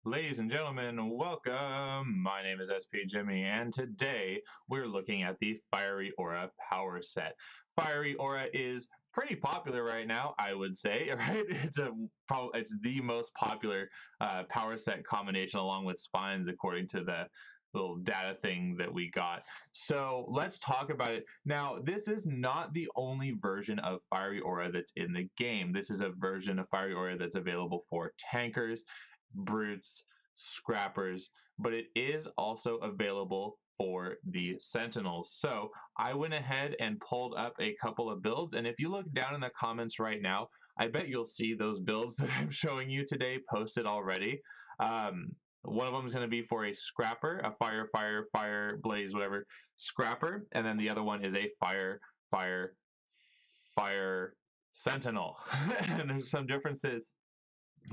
Ladies and gentlemen, welcome. My name is SP Jimmy, and today we're looking at the Fiery Aura Power Set. Fiery Aura is pretty popular right now, I would say. Right? It's the most popular power set combination, along with spines, according to the little data thing that we got. So let's talk about it. Now, this is not the only version of Fiery Aura that's in the game. This is a version of Fiery Aura that's available for tankers, brutes, scrappers, but it is also available for the Sentinels. So I went ahead and pulled up a couple of builds, and if you look down in the comments right now, I bet you'll see those builds that I'm showing you today posted already. One of them is going to be for a scrapper, a fire, blaze, whatever scrapper, and then the other one is a fire, fire sentinel. And there's some differences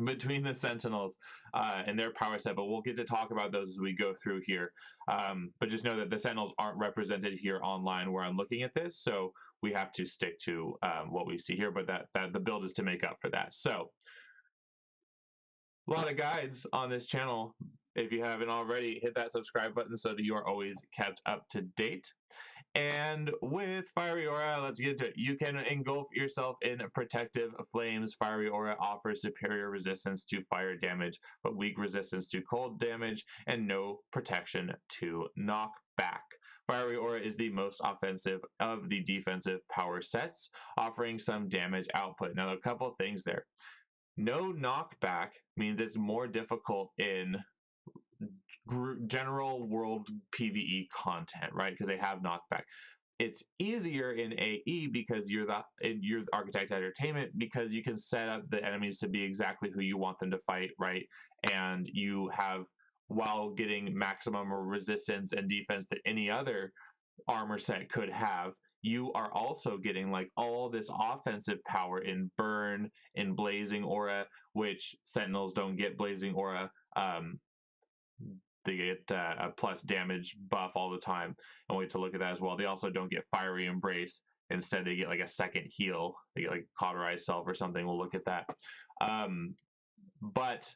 between the Sentinels and their power set, but we'll get to talk about those as we go through here. But just know that the Sentinels aren't represented here online where I'm looking at this, so we have to stick to what we see here, but that the build is to make up for that. So a lot of guides on this channel. If you haven't already, hit that subscribe button so that you are always kept up to date. And with Fiery Aura, let's get into it. You can engulf yourself in protective flames. Fiery Aura offers superior resistance to fire damage, but weak resistance to cold damage and no protection to knockback. Fiery Aura is the most offensive of the defensive power sets, offering some damage output. Now, a couple of things there. No knockback means it's more difficult in general world PvE content, right? Because they have knockback. It's easier in AE because you're the Archetypes Entertainment, because you can set up the enemies to be exactly who you want them to fight, right? And you have, while getting maximum resistance and defense that any other armor set could have, you are also getting like all this offensive power in burn, in blazing aura, which Sentinels don't get blazing aura. They get a plus damage buff all the time, and we have to look at that as well. They also don't get fiery embrace. Instead, they get like a second heal. They get like cauterized self or something. We'll look at that. But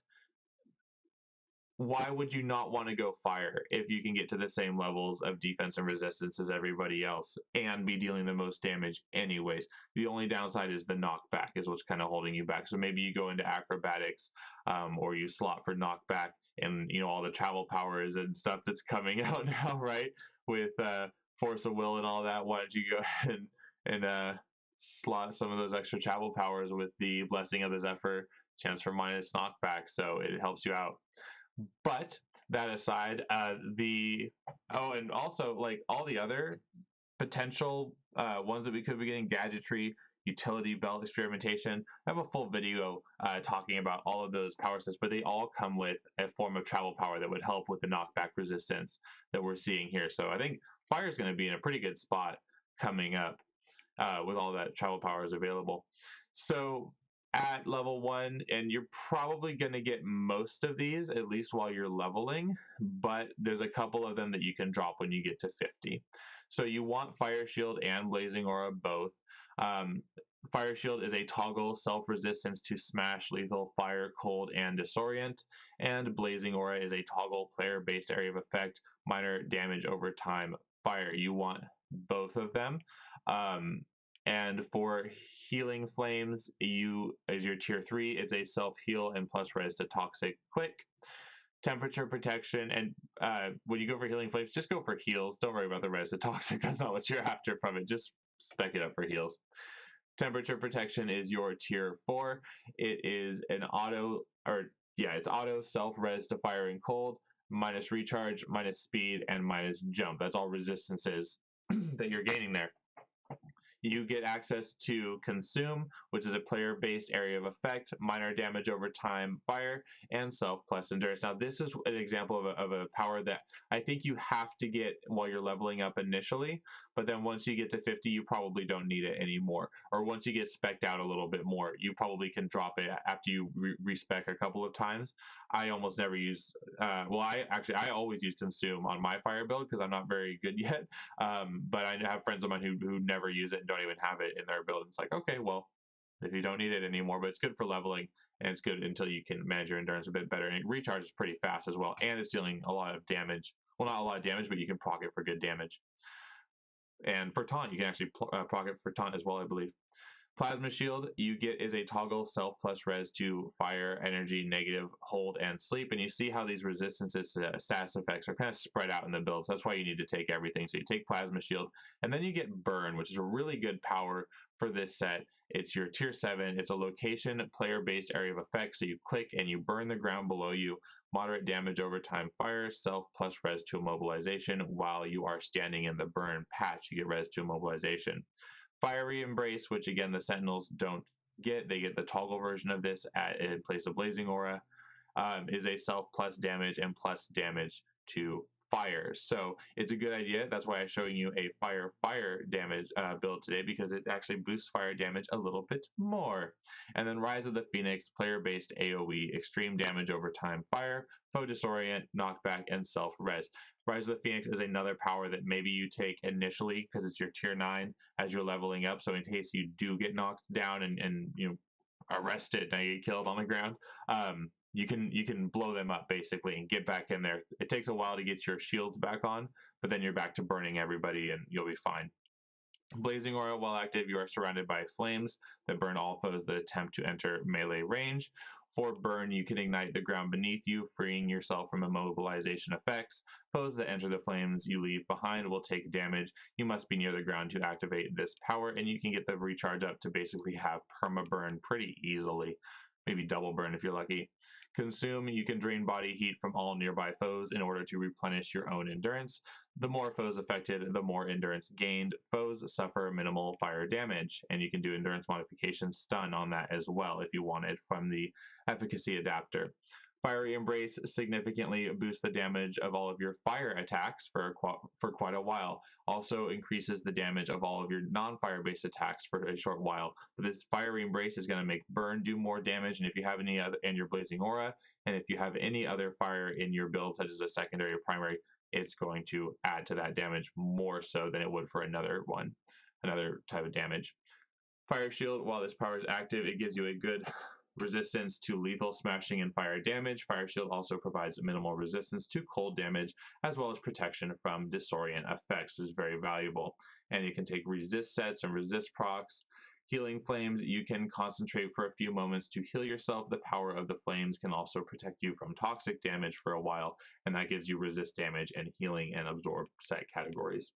why would you not want to go fire if you can get to the same levels of defense and resistance as everybody else and be dealing the most damage anyways? The only downside is the knockback is what's kind of holding you back. So maybe you go into acrobatics, or you slot for knockback, and all the travel powers and stuff that's coming out now, right? With force of will and all that. Why don't you go ahead and slot some of those extra travel powers with the blessing of the Zephyr, chance for minus knockback, so it helps you out. But that aside, and also like all the other potential ones that we could be getting, gadgetry, utility belt experimentation. I have a full video talking about all of those power sets, but they all come with a form of travel power that would help with the knockback resistance that we're seeing here. So I think fire is going to be in a pretty good spot coming up with all that travel powers available. So at level 1, and you're probably going to get most of these at least while you're leveling, but there's a couple of them that you can drop when you get to 50. So you want Fire Shield and Blazing Aura both. Fire Shield is a toggle self-resistance to smash, lethal, fire, cold, and disorient. And Blazing Aura is a toggle player-based area of effect, minor damage over time, fire. You want both of them. And for Healing Flames, as your tier 3, it's a self-heal and plus res to toxic click. Temperature protection, and when you go for Healing Flames, just go for heals. Don't worry about the res to toxic. That's not what you're after from it. Just spec it up for heals. Temperature protection is your tier 4. It is an it's auto self-res to fire and cold, minus recharge, minus speed, and minus jump. That's all resistances that you're gaining there. You get access to Consume, which is a player-based area of effect, minor damage over time, fire, and self plus endurance. Now, this is an example of a power that I think you have to get while you're leveling up initially, but then once you get to 50, you probably don't need it anymore. Or once you get specced out a little bit more, you probably can drop it after you respec a couple of times. I almost never use, I always use Consume on my fire build because I'm not very good yet. But I have friends of mine who never use it and don't even have it in their build. It's like, okay, well, if you don't need it anymore, but it's good for leveling and it's good until you can manage your endurance a bit better. And it recharges pretty fast as well, and it's dealing a lot of damage. Well, not a lot of damage, but you can proc it for good damage. And for taunt, you can actually proc it for taunt as well, I believe. Plasma Shield you get is a toggle self plus res to fire, energy, negative, hold, and sleep. And you see how these resistances to status effects are kind of spread out in the builds. That's why you need to take everything. So you take Plasma Shield, and then you get Burn, which is a really good power for this set. It's your tier 7. It's a location player-based area of effect. So you click and you burn the ground below you. Moderate damage over time, fire, self plus res to immobilization. While you are standing in the burn patch, you get res to immobilization. Fiery Embrace, which again the Sentinels don't get. They get the toggle version of this in place of Blazing Aura, is a self plus damage and plus damage to fire. So it's a good idea. That's why I'm showing you a fire damage build today, because it actually boosts fire damage a little bit more. And then Rise of the Phoenix, player-based AoE, extreme damage over time, fire, foe disorient, knockback, and self-res. Rise of the Phoenix is another power that maybe you take initially because it's your tier 9 as you're leveling up. So in case you do get knocked down and you know, arrested and you get killed on the ground, you can blow them up basically and get back in there. It takes a while to get your shields back on, but then you're back to burning everybody and you'll be fine. Blazing Aura, while active, you are surrounded by flames that burn all foes that attempt to enter melee range. For burn, you can ignite the ground beneath you, freeing yourself from immobilization effects. Foes that enter the flames you leave behind will take damage. You must be near the ground to activate this power, and you can get the recharge up to basically have perma burn pretty easily. Maybe double burn if you're lucky. Consume, you can drain body heat from all nearby foes in order to replenish your own endurance. The more foes affected, the more endurance gained. Foes suffer minimal fire damage, and you can do endurance modification stun on that as well if you wanted from the efficacy adapter. Fiery Embrace significantly boosts the damage of all of your fire attacks for quite a while. Also increases the damage of all of your non-fire based attacks for a short while. But this Fiery Embrace is going to make burn do more damage, and if you have any other in your Blazing Aura, and if you have any other fire in your build, such as a secondary or primary, it's going to add to that damage more so than it would for another type of damage. Fire Shield, while this power is active, it gives you a good resistance to lethal smashing and fire damage. Fire Shield also provides minimal resistance to cold damage, as well as protection from disorient effects, which is very valuable. And you can take resist sets and resist procs. Healing Flames, you can concentrate for a few moments to heal yourself. The power of the flames can also protect you from toxic damage for a while, and that gives you resist damage and healing and absorb set categories.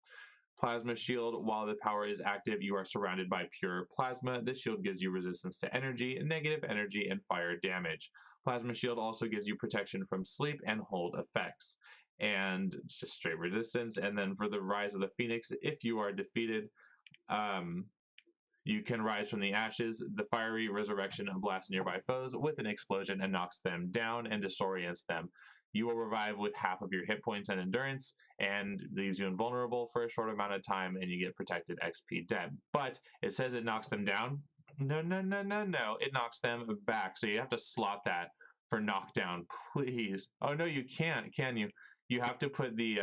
Plasma Shield, while the power is active, you are surrounded by pure plasma. This shield gives you resistance to energy, negative energy, and fire damage. Plasma Shield also gives you protection from sleep and hold effects, and just straight resistance. And then for the Rise of the Phoenix, if you are defeated, you can rise from the ashes. The fiery resurrection blasts nearby foes with an explosion and knocks them down and disorients them. You will revive with half of your hit points and endurance, and leaves you invulnerable for a short amount of time, and you get protected XP dead. But it says it knocks them down. No, no, no, no, no. It knocks them back. So you have to slot that for knockdown, please. Oh no, you can't, can you? You have to put the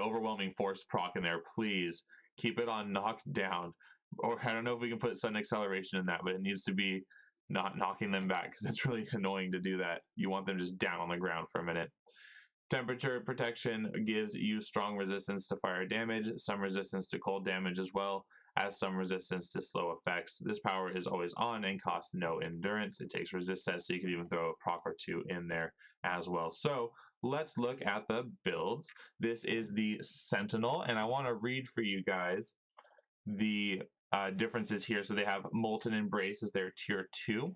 overwhelming force proc in there, please. Keep it on knocked down. Or I don't know if we can put sudden acceleration in that, but it needs to be not knocking them back, because it's really annoying to do that. You want them just down on the ground for a minute. Temperature protection gives you strong resistance to fire damage, some resistance to cold damage as well as some resistance to slow effects. This power is always on and costs no endurance. It takes resist sets, so you can even throw a proc or two in there as well. So let's look at the builds. This is the Sentinel, and I want to read for you guys the differences here. So they have Molten Embrace as their tier 2.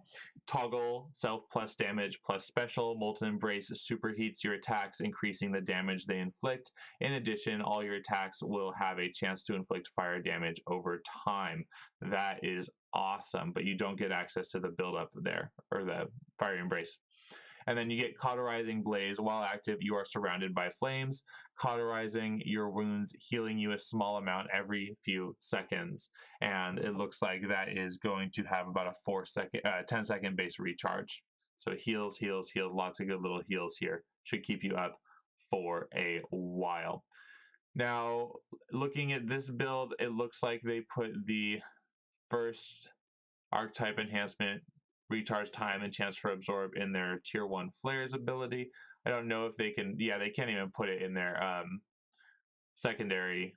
Toggle self plus damage plus special. Molten Embrace superheats your attacks, increasing the damage they inflict. In addition, all your attacks will have a chance to inflict fire damage over time. That is awesome, but you don't get access to the buildup there, or the Fire Embrace. And then you get Cauterizing Blaze. While active, you are surrounded by flames, cauterizing your wounds, healing you a small amount every few seconds. And it looks like that is going to have about a 10-second base recharge. So heals, heals, heals, lots of good little heals here. Should keep you up for a while. Now, looking at this build, it looks like they put the first archetype enhancement, recharge time and chance for absorb in their tier 1 flares ability. I don't know if they can, yeah, they can't even put it in their secondary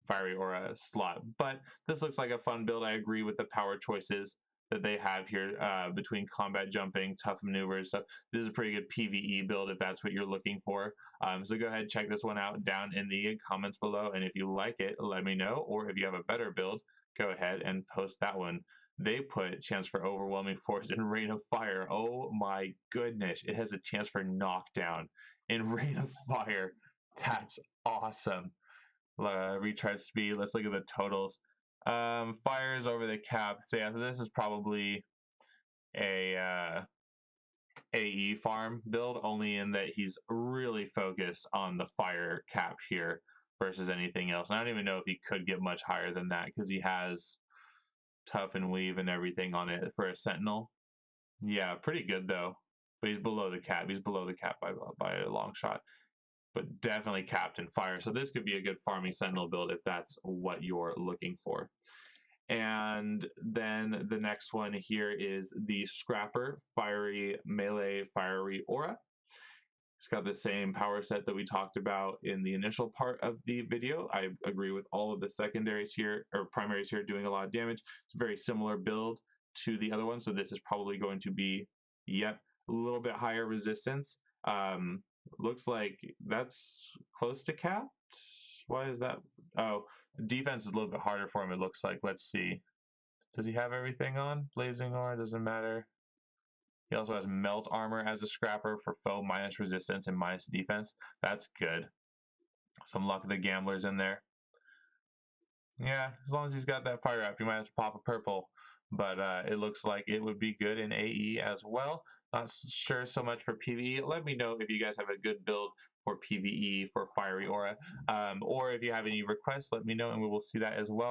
fiery aura slot. But this looks like a fun build. I agree with the power choices that they have here between combat jumping, tough maneuvers. So this is a pretty good PvE build if that's what you're looking for. So go ahead and check this one out down in the comments below. And if you like it, let me know. Or if you have a better build, go ahead and post that one. They put chance for overwhelming force in Rain of Fire. Oh my goodness. It has a chance for knockdown in Rain of Fire. That's awesome. Recharge speed. Let's look at the totals. Fires over the cap. So yeah, this is probably a AE farm build, only in that he's really focused on the fire cap here versus anything else. And I don't even know if he could get much higher than that because he has tough and weave and everything on it for a Sentinel. Yeah, pretty good though. But he's below the cap. He's below the cap by a long shot. But definitely capped in fire. So this could be a good farming Sentinel build if that's what you're looking for. And then the next one here is the Scrapper Fiery Melee Fiery Aura. It's got the same power set that we talked about in the initial part of the video. I agree with all of the secondaries here, or primaries here, doing a lot of damage. It's a very similar build to the other one. So this is probably going to be, yep, a little bit higher resistance. Looks like that's close to capped. Why is that? Oh, defense is a little bit harder for him, it looks like. Let's see. Does he have everything on? Blazing Aura, doesn't matter. He also has Melt Armor as a Scrapper for foe minus resistance and minus defense. That's good. Some Luck of the Gamblers in there. Yeah, as long as he's got that Fire Up, you might have to pop a purple. But it looks like it would be good in AE as well. Not sure so much for PvE. Let me know if you guys have a good build for PvE for Fiery Aura. Or if you have any requests, let me know and we will see that as well.